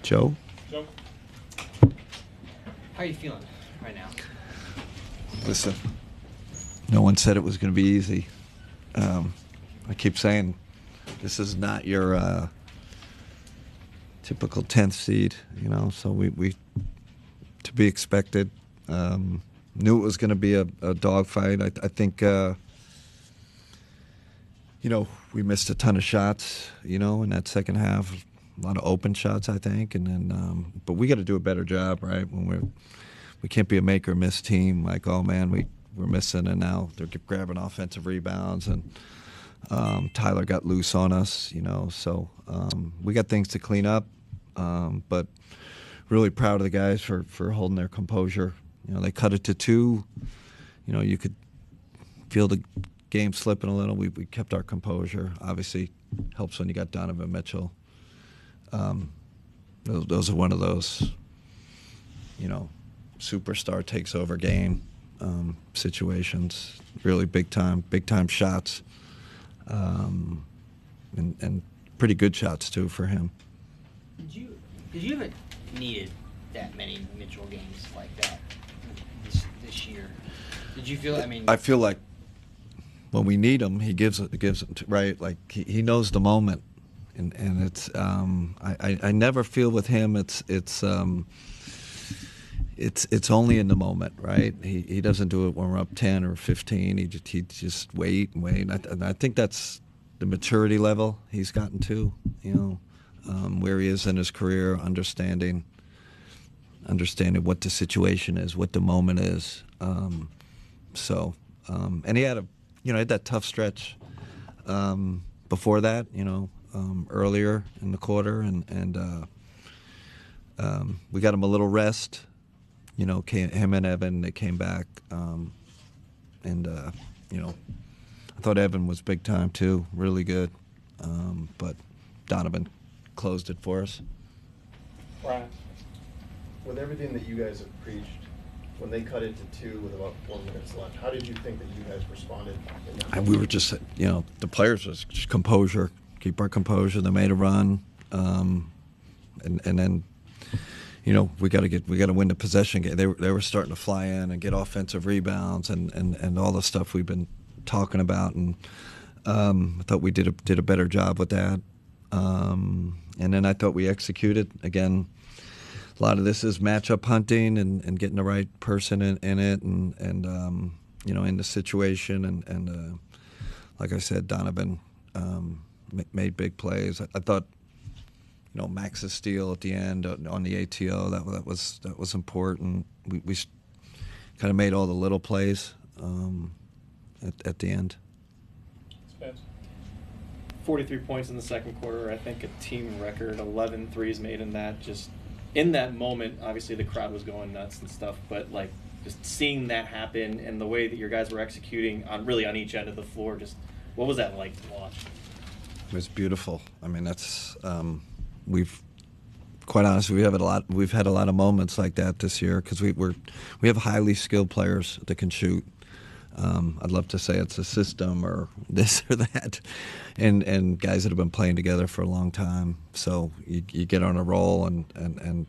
Joe? Joe? How are you feeling right now? Listen, no one said it was going to be easy. I keep saying this is not your typical 10th seed, so we to be expected. Knew it was going to be a dogfight. I think, we missed a ton of shots, in that second half. A lot of open shots, I think, and then, but we got to do a better job, right? When we can't be a make or miss team. Like, oh man, we're missing, and now they're grabbing offensive rebounds, and Tyler got loose on us, So we got things to clean up, but really proud of the guys for holding their composure. They cut it to 2. You could feel the game slipping a little. We kept our composure. Obviously, helps when you got Donovan Mitchell. Those are one of those, superstar takes over game situations. Really big time shots, and pretty good shots too for him. Because you haven't needed that many Mitchell games like that this year. Did you feel? I feel like when we need him, he gives it right. Like he knows the moment. And it's I never feel with him it's only in the moment, right? He doesn't do it when we're up 10 or 15. He just wait and wait. And I think that's the maturity level he's gotten to, where he is in his career, understanding what the situation is, what the moment is. And he had had that tough stretch before that, earlier in the quarter, and we got him a little rest. Him and Evan, they came back, and I thought Evan was big time too, really good, but Donovan closed it for us. Ryan? With everything that you guys have preached, when they cut it to 2 with about 4 minutes left, how did you think that you guys responded in that moment? We were just, the players was just composure. Keep our composure. They made a run, and then, we got to win the possession game. They were starting to fly in and get offensive rebounds and all the stuff we've been talking about, and I thought we did a better job with that. And then I thought we executed again. A lot of this is matchup hunting and getting the right person in it, and in the situation, and like I said, Donovan made big plays. I thought, Max's steal at the end on the ATO, that was important. We kind of made all the little plays at the end. Spence? 43 points in the second quarter. I think a team record, 11 threes made in that. Just in that moment, obviously the crowd was going nuts and stuff, but just seeing that happen and the way that your guys were executing on each end of the floor, just what was that like to watch? It was beautiful. That's we've quite honestly we've had a lot of moments like that this year because we have highly skilled players that can shoot. I'd love to say it's a system or this or that, and guys that have been playing together for a long time. So you get on a roll and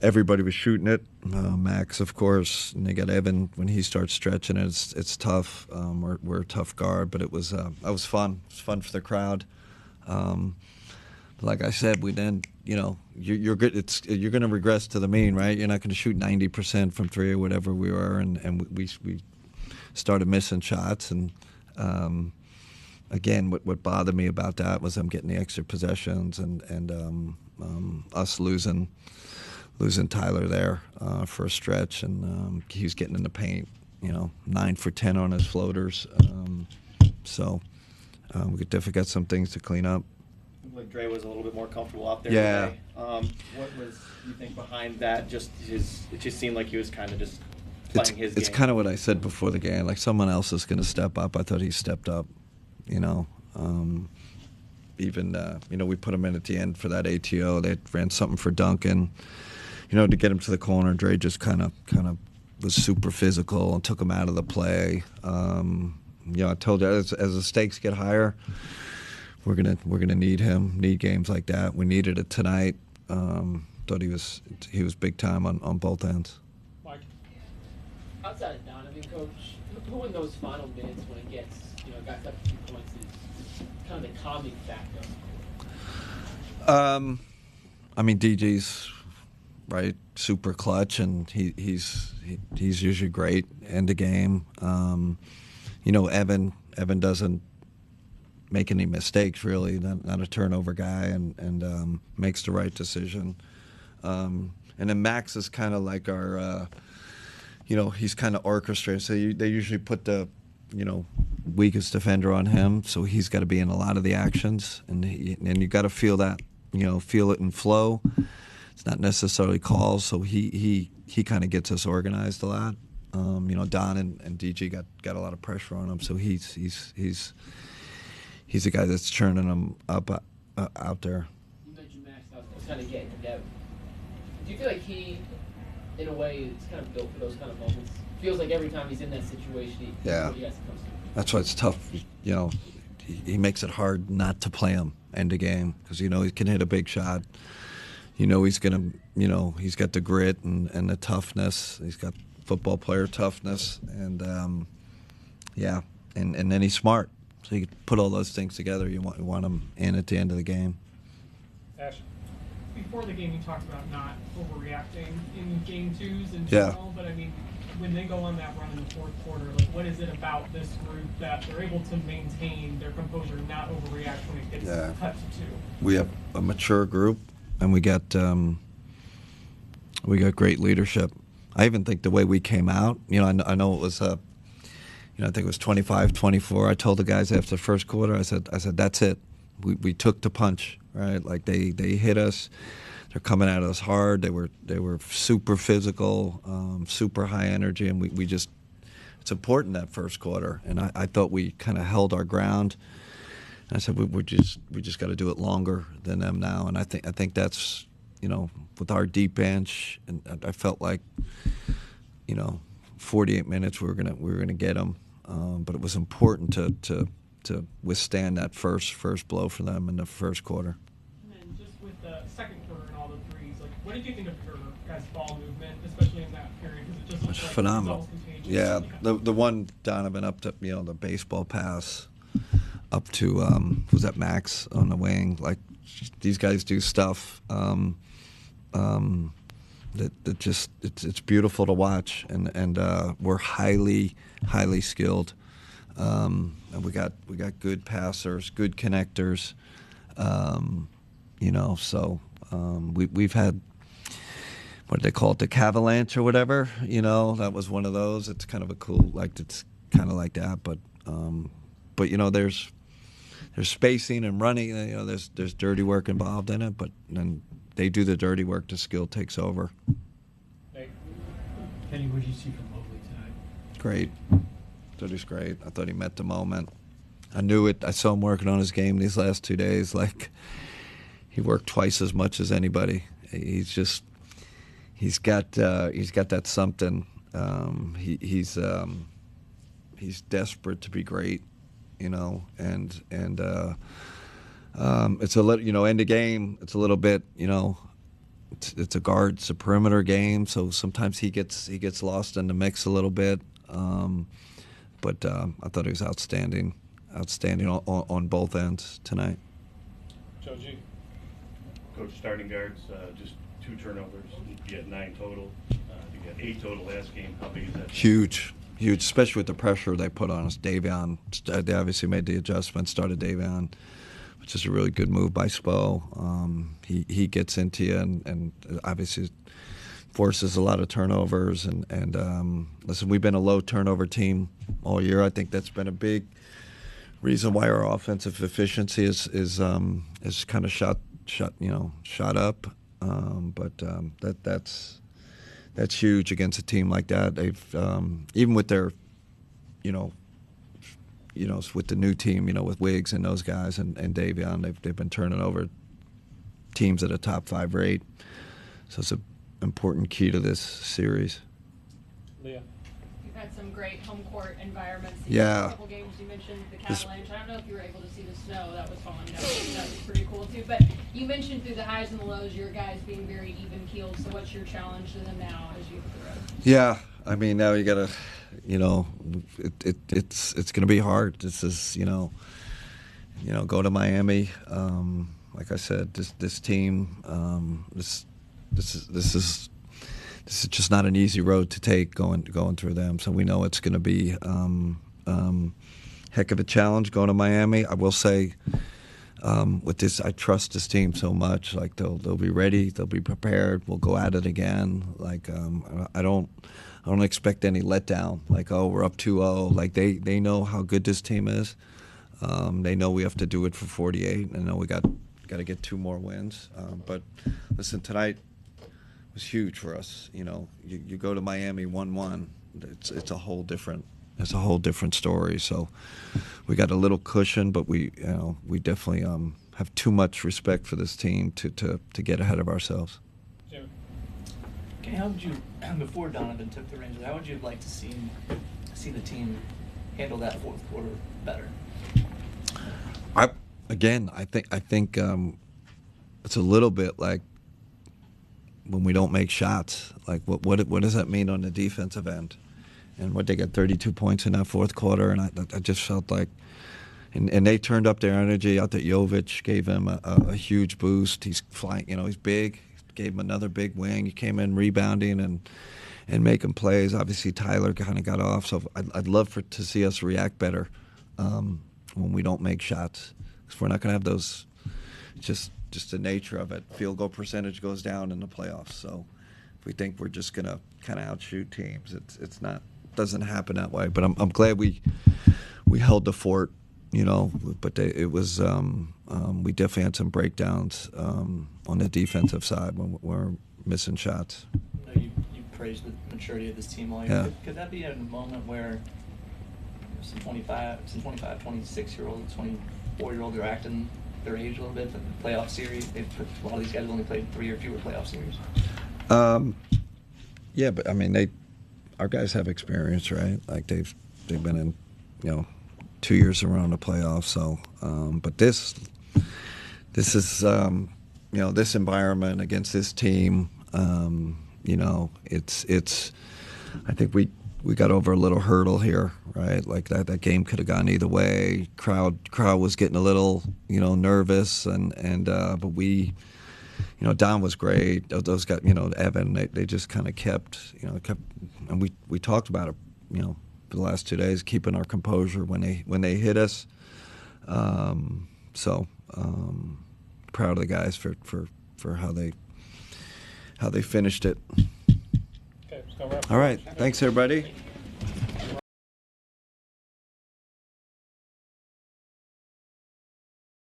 everybody was shooting it. Max, of course, and they got Evan when he starts stretching it. It's tough. We're a tough guard, but it was fun. It was fun for the crowd. Like I said, we then you're good. You're going to regress to the mean, right? You're not going to shoot 90% from 3 or whatever we were, and we started missing shots. And again, what bothered me about that was them getting the extra possessions and us losing Tyler there for a stretch, and he was getting in the paint. 9 for 10 on his floaters. So we definitely got some things to clean up. Like Dre was a little bit more comfortable out there Yeah. today. What was you think behind that? It just seemed like he was kind of just playing his game. It's kind of what I said before the game. Like someone else is going to step up. I thought he stepped up. Even we put him in at the end for that ATO. They ran something for Duncan. To get him to the corner. Dre just kind of was super physical and took him out of the play. I told you as the stakes get higher, we're gonna need him. Need games like that. We needed it tonight. Thought he was big time on both ends. Mike. Outside of Donovan, Coach, who in those final minutes when it gets, got up a few points is kind of the calming factor? I mean, DG's right, super clutch, and he's usually great end of game. Evan doesn't make any mistakes really, not a turnover guy, and makes the right decision. And then Max is kind of like our, he's kind of orchestrated. So they usually put the, weakest defender on him, so he's got to be in a lot of the actions, and you got to feel that, feel it in flow. It's not necessarily calls, so he kind of gets us organized a lot. Don and DG got a lot of pressure on him, so he's a guy that's churning them up out there. You mentioned Max, I was kind of getting to that. Do you feel like he, in a way, is kind of built for those kind of moments? Feels like every time he's in that situation, he comes through. That's why it's tough. He makes it hard not to play him end of game because he can hit a big shot. He's gonna. He's got the grit and the toughness. He's got football player toughness, and and then he's smart. So you put all those things together. You want him in at the end of the game. Ash. Before the game, you talked about not overreacting in game twos in Yeah. general, but I mean, when they go on that run in the fourth quarter, what is it about this group that they're able to maintain their composure and not overreact when it gets cut to two? We have a mature group, and we got great leadership. I even think the way we came out, I know it was I think it was 25-24. I told the guys after the first quarter, I said that's it. We took the punch, right? Like they hit us. They're coming at us hard. They were super physical, super high energy, and we just, it's important that first quarter. And I thought we kind of held our ground. And I said we just got to do it longer than them now. And I think that's, with our deep bench, and I felt like 48 minutes we were gonna get them. But it was important to withstand that first blow for them in the first quarter. And then just with the second quarter and all the threes, what did you think of your guys' ball movement, especially in that period? Because it just looks like phenomenal. It's almost contagious. Yeah, the one Donovan up to the baseball pass up to was that Max on the wing. Like these guys do stuff that just it's beautiful to watch, and we're highly skilled, and we got good passers, good connectors, so we've had, what do they call it, the Cavaliers or whatever, that was one of those. It's kind of a cool, it's kind of like that, but there's spacing and running, there's dirty work involved in it, but then they do the dirty work, the skill takes over. Nate. Kenny, what did you see from Mobley tonight? Great. Thought he was great. I thought he met the moment. I knew it. I saw him working on his game these last 2 days. He worked twice as much as anybody. He's got that something. He's desperate to be great, and it's a little, end of game. It's a little bit, it's a guard, it's a perimeter game. So sometimes he gets lost in the mix a little bit. But I thought he was outstanding on both ends tonight. Joe G. Coach, starting guards, just 2 turnovers. You had 9 total. You got 8 total last game. How big is that? Huge, especially with the pressure they put on us. Davion, they obviously made the adjustment, started Davion, which is a really good move by Spo. He gets into you and obviously forces a lot of turnovers. And listen, we've been a low turnover team all year. I think that's been a big reason why our offensive efficiency is kind of shot up. But that's huge against a team like that. They've even with their, with the new team, with Wiggs and those guys and Davion, they've been turning over teams at a top 5 rate. So it's an important key to this series. Leah. You've had some great home court environments. Yeah. A couple games you mentioned the This- Cavaliers. I don't know if you were able to see the snow. That was fun. That was pretty cool too. But you mentioned through the highs and the lows, your guys being very even keeled. So what's your challenge to them now as you hit the road? Yeah, I mean now you gotta, it's gonna be hard. This is go to Miami. Like I said, this team, this is just not an easy road to take going through them. So we know it's gonna be heck of a challenge going to Miami. I will say. With this, I trust this team so much. Like they'll be ready, they'll be prepared. We'll go at it again. Like I don't expect any letdown. Like we're up 2-0. Like they know how good this team is. They know we have to do it for 48. And know we got to get 2 more wins. But listen, tonight was huge for us. You go to Miami 1-1. It's a whole different. It's a whole different story. So we got a little cushion, but we definitely have too much respect for this team to get ahead of ourselves. Jimmy. Okay, how would you, before Donovan took the reins, how would you like to see the team handle that fourth quarter better? I think it's a little bit like when we don't make shots. Like what does that mean on the defensive end? And they got 32 points in that fourth quarter, and I just felt like, and they turned up their energy. I thought Jovic gave him a huge boost. He's flying, he's big. Gave him another big wing. He came in rebounding and making plays. Obviously, Tyler kind of got off. So I'd love to see us react better when we don't make shots, because we're not going to have those. Just the nature of it. Field goal percentage goes down in the playoffs. So if we think we're just going to kind of outshoot teams, it's not. Doesn't happen that way, but I'm glad we held the fort, But it was we definitely had some breakdowns on the defensive side when we're missing shots. I know you praised the maturity of this team all year. Yeah. Could that be a moment where some 26-year-olds, 24-year-olds are acting their age a little bit? The playoff series, a lot of these guys have only played 3 or fewer playoff series. Yeah, but I mean our guys have experience, right? Like they've been in, 2 years around the playoffs. So, but this is, this environment against this team. It's. I think we got over a little hurdle here, right? Like that game could have gone either way. Crowd was getting a little, nervous, but we. Don was great. Those guys, Evan, they just kind of kept, and we talked about it, for the last 2 days, keeping our composure when they hit us. So proud of the guys for how they finished it. Okay, let's go wrap. All right, thanks everybody.